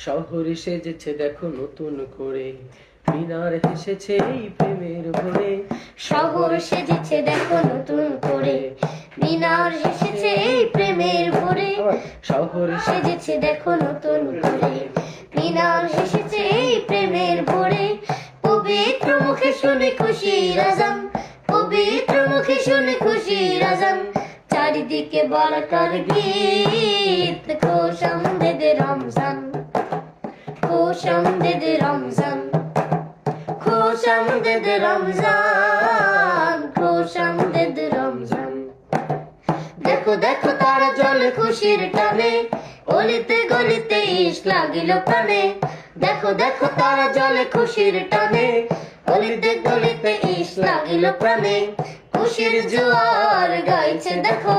শহর সেজেছে দেখো নতুন করে, মিনার হেসেছে এই প্রেমের ভরে। শহর সেজেছে দেখো নতুন করে, মিনার হেসেছে এই প্রেমের ভরে। শহর সেজেছে দেখো নতুন করে, মিনার হেসেছে এই প্রেমের ভরে। পবিত্র মুখে শুনে খুশির আজান, পবিত্র মুখে শুনে খুশির আজান। চারিদিকে বারাকার গীত, খোশ আমদেদে রমজান, খোশ আমদেদে রমজান, খোশ আমদেদে রমজান, খোশ আমদেদে রমজান। দেখো দেখো তারা জলে খুশির টানে, অলিতে গলিতে ইশ লাগিল প্রাণে। দেখো দেখো তারা জলে খুশির টানে, অলিতে গলিতে ইশ লাগিল প্রাণে। খুশির জোয়ার গাইছে দেখো,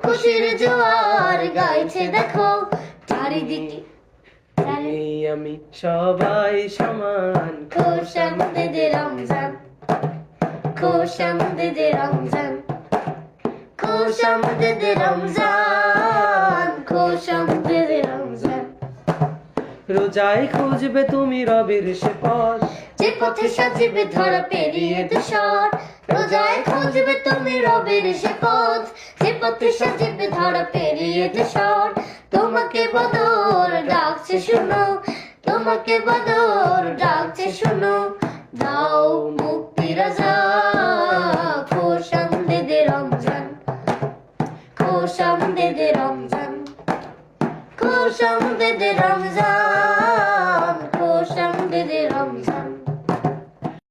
খুশির জোয়ার গাইছে দেখো। চারিদিকে তুমি আমি সবাই সমান। খোশ আমদেদে রমজান, খোশ আমদেদে রমজান, খোশ আমদেদে রমজান, খোশ আমদেদে রমজান। রোজায় খুঁজবে তুমি রবের সে পথ, যে পথে সাজিবে ধরা পেরিয়ে দুশর। রোজায় খুঁজবে তুমি রবের সে পথ, যে পথে সাজিবে ধরা পেরিয়ে দুশর। তোমাকে বদর ডাকছে শুনো, তোমাকে বদর ডাকছে শুনো। দাও মুক্তি রাজা, খোশ আমদেদে রমজান, খোশ আমদেদে রমজান, খোশ আমদেদে রমজান।